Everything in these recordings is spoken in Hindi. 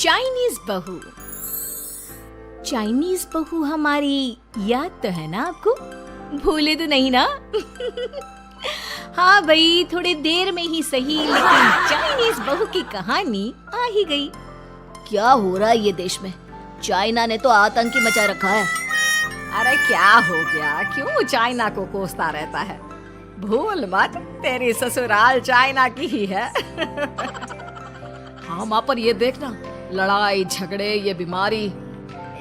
चाइनीज बहू। चाइनीज बहू हमारी याद तो है ना आपको? भूले तो नहीं ना? हाँ भाई, थोड़ी देर में ही सही, लेकिन चाइनीज बहू की कहानी आ ही गई। क्या हो रहा है ये देश में? चाइना ने तो आतंक ही मचा रखा है। अरे क्या हो गया? क्यों चाइना को कोसता रहता है? भूल मत, तेरी ससुराल चाइना की ही है। हाँ माँ, पर ये देखना, लड़ाई झगड़े, ये बीमारी,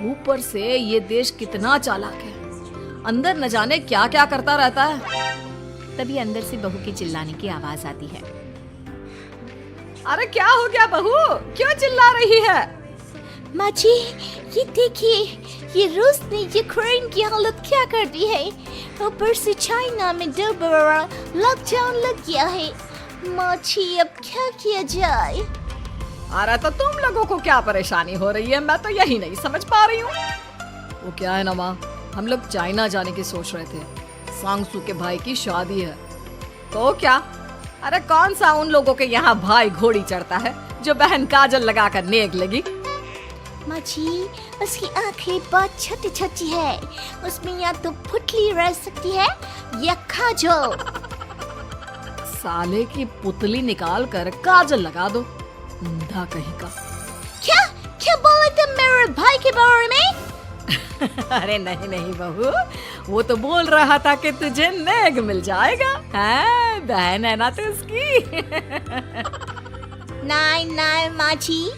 ऊपर से ये देश कितना चालाक है, अंदर न जाने क्या क्या करता रहता है। तभी अंदर से बहू की चिल्लाने की आवाज आती है। अरे क्या हो गया बहू, क्यों चिल्ला रही है? माँ जी, ये देखिए, ये रूस ने यूक्रेन की हालत क्या कर दी है। ऊपर से चाइना में दोबारा लॉकडाउन लग गया है। माँ जी, अब क्या किया जाए? अरे तो तुम लोगों को क्या परेशानी हो रही है, मैं तो यही नहीं समझ पा रही हूँ। वो क्या है ना माँ, हम लोग चाइना जाने की सोच रहे थे, सांगसू के भाई की शादी है। तो क्या? अरे कौन सा उन लोगों के यहाँ भाई घोड़ी चढ़ता है जो बहन काजल लगा कर नेक लगी? माँ जी, उसकी आंखें बहुत छोटी छोटी है, उसमें या तो पुतली रह सकती है या काजल। साले की पुतली निकाल कर काजल लगा दो, अंधा कहीं का। क्या क्या बोले तुम मेरे भाई के बारे में? अरे नहीं नहीं बहू, वो तो बोल रहा था कि तुझे नेग मिल जाएगा। हैं, बहन है ना तो उसकी। नहीं नहीं माँ जी,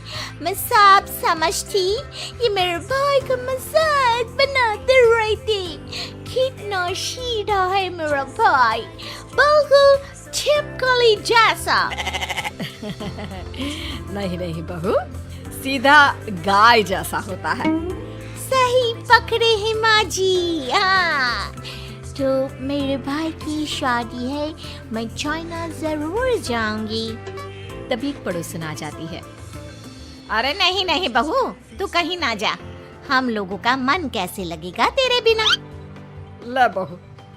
मैं सब समझती, ये मेरे भाई का मजाक बनाते रहते। कितना सीधा है मेरा भाई, बिल्कुल छिपकली जैसा। नहीं नहीं बहू, सीधा गाय जैसा होता है। सही पकड़े हैं माँ जी। हाँ, तो मेरे भाई की शादी है, मैं चाइना जरूर जाऊंगी। तभी एक पड़ोसन आ जाती है। अरे नहीं नहीं बहू, तू कहीं ना जा, हम लोगों का मन कैसे लगेगा तेरे बिना। ले बहू,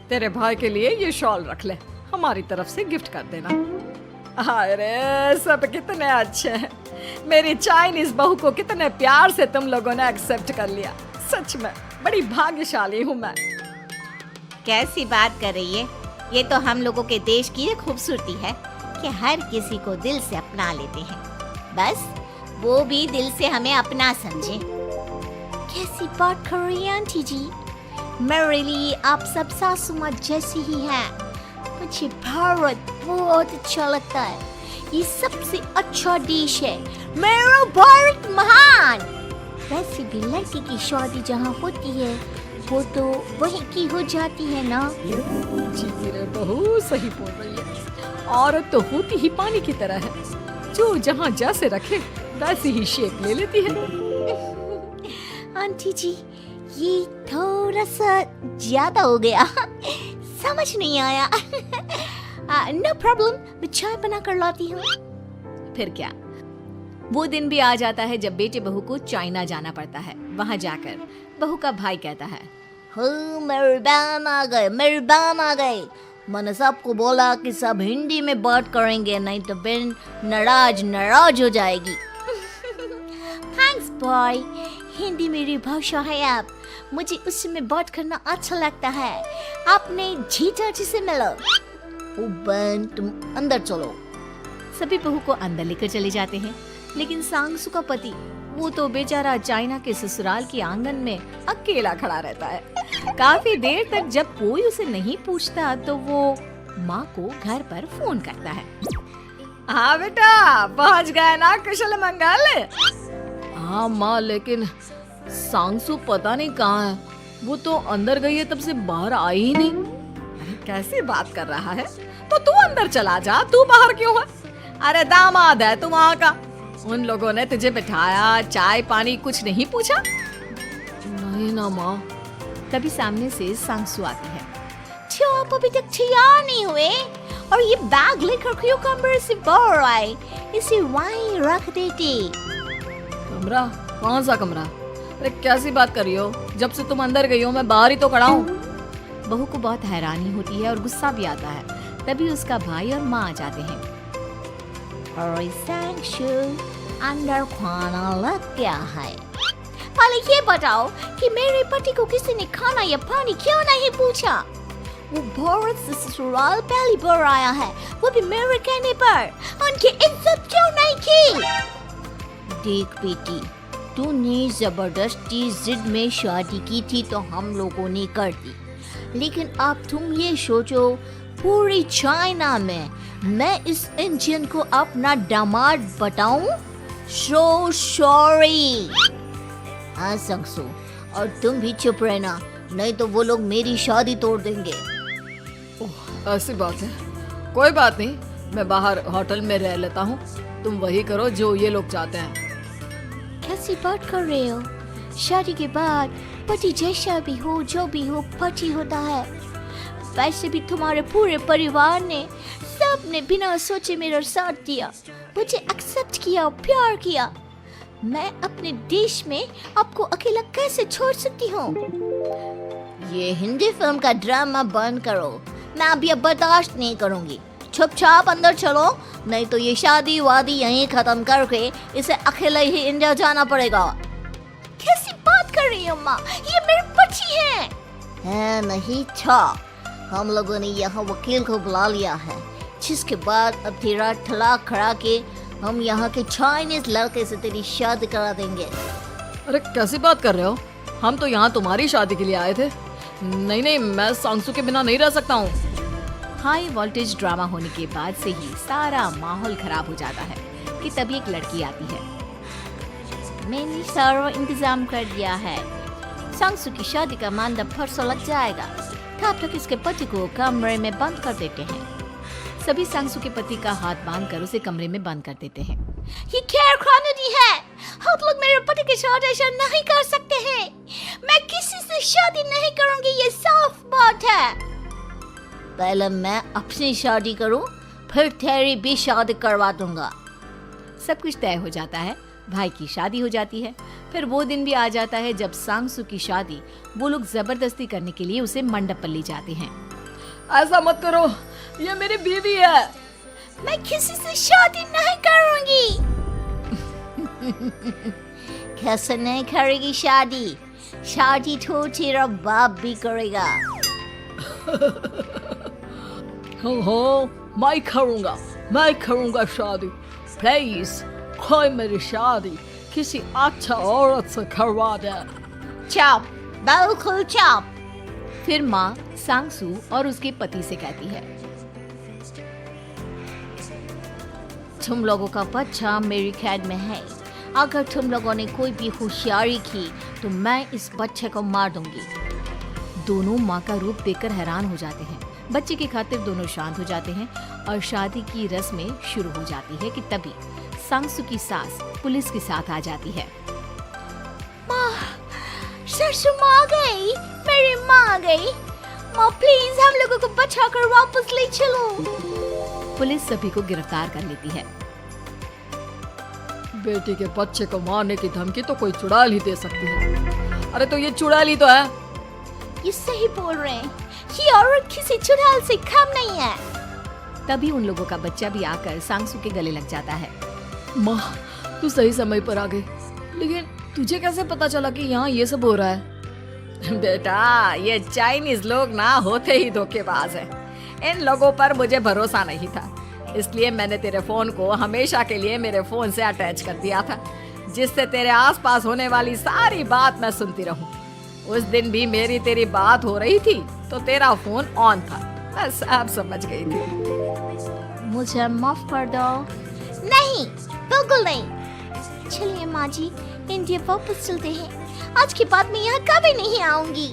तेरे भाई के लिए ये शॉल रख ले, हमारी तरफ से गिफ्ट कर देना। अरे सब कितने अच्छे हैं, मेरी चाइनीज बहू को कितने प्यार से तुम लोगों ने एक्सेप्ट कर लिया। सच में बड़ी भाग्यशाली हूँ मैं। कैसी बात कर रही है? ये तो हम लोगों के देश की खूबसूरती है कि हर किसी को दिल से अपना लेते हैं, बस वो भी दिल से हमें अपना समझे। कैसी बात कर रही हैं आंटी जी? मेरे लिए आप सब सासू माँ जैसी ही हैं। मुझे भारत बहुत अच्छा लगता है, ये सबसे अच्छा देश है, मेरा भारत महान। वैसे भी लड़की की शादी जहाँ होती है वो तो वहीं की हो जाती है ना। जी रे बहू, सही बोल रही है। औरत तो होती ही पानी की तरह है, जो जहाँ जैसे रखे वैसी ही शेप ले लेती है। आंटी जी, ये थोड़ा सा ज्यादा हो गया, समझ नहीं आया। नो प्रॉब्लम, मैं चाय बना कर लाती हूँ। फिर क्या, वो दिन भी आ जाता है जब बेटे बहू को चाइना जाना पड़ता है। वहाँ जाकर बहू का भाई कहता है, मेरे बहन आ गए, मेरे बहन आ गए। मैंने सबको बोला कि सब हिंदी में बात करेंगे, नहीं तो बहन नाराज हो जाएगी। थैंक्स बॉय, हिंदी मेरी भाषा है, आप मुझे उसमें बात करना अच्छा लगता है। आपने जीजा जी से मिलो। ओ बहन, तुम अंदर चलो। सभी बहू को अंदर लेकर चले जाते हैं, लेकिन सांगसू का पति, वो तो बेचारा चाइना के ससुराल के आंगन में अकेला खड़ा रहता है। काफी देर तक जब कोई उसे नहीं पूछता तो वो माँ को घर पर फोन करता है। हाँ बेटा, पहुँच गए ना कुशल मंगल? हाँ माँ, लेकिन सांगसू पता नहीं कहाँ है, वो तो अंदर गई है, तब से बाहर आई ही नहीं। अरे कैसी बात कर रहा है? तो तू अंदर चला जा, तू बाहर क्यों है? अरे दामाद है तू वहाँ का, उन लोगों ने तुझे बिठाया, चाय पानी कुछ नहीं पूछा? नहीं ना माँ। तभी सामने से सांगसू आती है। क्यों आप अभी तक तैयार नहीं हुए? और ये बैग लेकर क्यों कमरे से बाहर आए? इसे वहीं रख देते। कमरा? कौन सा कमरा? अरे कैसी बात कर रही हो? जब से तुम अंदर गई हो मैं बाहर ही तो खड़ा हूँ। बहू को बहुत हैरानी होती है और गुस्सा भी आता है। तभी उसका भाई और माँ आ जाते हैं। और सांगसू, अंदर खाना लग गया है। पहले ये बताओ कि मेरे पति को किसी ने खाना या पानी क्यों नहीं पूछा? वो भारत से ससुराल पहली बार आया है, वो भी मेरे कहने पर। उनकी इज्जत क्यों नहीं की? देख बेटी, तूने जबरदस्ती जिद में शादी की थी तो हम लोगों ने कर दी, लेकिन अब तुम ये सोचो, पूरी चाइना में मैं इस इंडियन को अपना दामाद बताऊं? So sorry. हाँ संगसू, और तुम भी चुप रहना, नहीं तो वो लोग मेरी शादी तोड़ देंगे। ओह, ऐसी बात है। कोई बात नहीं, मैं बाहर होटल में रह लेता हूँ, तुम वही करो जो ये लोग चाहते हैं। कैसी बात कर रहे हो? शादी के बाद पति जैसा भी हो, जो भी हो, पति होता है। वैसे भी तुम्हारे पूरे परिवार ने, सबने बिना सोचे मेरा साथ दिया, मुझे एक्सेप्ट किया, प्यार किया। मैं अपने देश में आपको अकेला कैसे छोड़ सकती हूँ? ये हिंदी फिल्म का ड्रामा बंद करो, मैं अभी अब बर्दाश्त नहीं करूँगी। चुपचाप अंदर चलो, नहीं तो ये शादी वादी यहीं खत्म करके इसे अकेले ही इंडिया जाना पड़ेगा। कैसी बात कर रही हो माँ? ये मेरे पति हैं। है नहीं था, हम लोगों ने यहाँ वकील को बुला लिया है, जिसके बाद अब तेरा तलाक करा के हम यहाँ के चाइनीज लड़के से तेरी शादी करा देंगे। अरे कैसी बात कर रहे हो? हम तो यहाँ तुम्हारी शादी के लिए आए थे। नहीं नहीं, मैं सांगसू के बिना नहीं रह सकता हूँ। हाई वोल्टेज ड्रामा होने के बाद से ही सारा माहौल खराब हो जाता है कि तभी एक लड़की आती है। मैंने सारा इंतजाम कर दिया है, सांगसू की शादी का मंडप परसों लग जाएगा। तब तक इसके पति को कमरे में बंद कर देते हैं। सभी सांगसू के पति का हाथ बांधकर उसे कमरे में बंद कर देते हैं। ये क्या कानूनी है? आप लोग मेरे पति के साथ ऐसा नहीं कर सकते हैं। मैं किसी से शादी नहीं करूंगी, ये साफ बात है। पहले मैं अपनी शादी करूं, फिर तेरी भी शादी करवा दूंगा। सब कुछ तय हो जाता है, भाई की शादी हो जाती है। फिर वो दिन भी आ जाता है जब सांगसू की शादी वो लोग जबरदस्ती करने के लिए उसे मंडप पर ले जाते हैं। ऐसा मत करो, ये मेरी बीवी है। मैं किसी से शादी नहीं करूंगी। कैसे नहीं करेगी शादी? शादी तो तेरा बाप भी करेगा। हो, मैं करूंगा शादी। प्लीज कोई मेरी शादी किसी अच्छा औरत से करवा दे। चुप, बिल्कुल चुप। फिर माँ सांगसू और उसके पति से कहती है, तुम लोगों का बच्चा मेरी कैद में है। अगर तुम लोगों ने कोई भी होशियारी की तो मैं इस बच्चे को मार दूंगी। दोनों माँ का रूप देखकर हैरान हो जाते हैं। बच्चे की खातिर दोनों शांत हो जाते हैं और शादी की रस्में शुरू हो जाती है कि तभी सांगसू की सास पुलिस के साथ आ जाती है। माँ, ससुर माँ आ गई, मेरी माँ आ गई। माँ प्लीज हम लोगों को बचाकर वापस ले चलो। पुलिस सभी को गिरफ्तार कर लेती है। बेटी के बच्चे को मारने की धमकी तो कोई चुड़ैल ही दे सकती है। अरे तो ये चुड़ैल ही तो है। ये सही बोल रहे हैं, ये औरत किसी चुड़ैल से कम नहीं है। तभी उन लोगों का बच्चा भी आकर सांगसू के गले लग जाता है। माँ, तू सही समय पर आ गई, लेकिन तुझे कैसे पता चला कि यहाँ ये सब हो रहा है? बेटा, ये चाइनीज लोग ना होते ही धोखेबाज हैं। इन लोगों पर मुझे भरोसा नहीं था, इसलिए मैंने तेरे फोन को हमेशा के लिए मेरे फोन से अटैच कर दिया था, जिससे तेरे आसपास होने वाली सारी बात मैं सुनती रहूं। उस दिन भी मेरी तेरी बात हो रही थी तो तेरा फोन ऑन था, मैं सब समझ गई थी। मुझे माफ कर दो। नहीं, बिल्कुल नहीं। चलिए माँ जी, इंडिया वापस चलते हैं। आज के बाद मैं यहाँ कभी नहीं आऊंगी।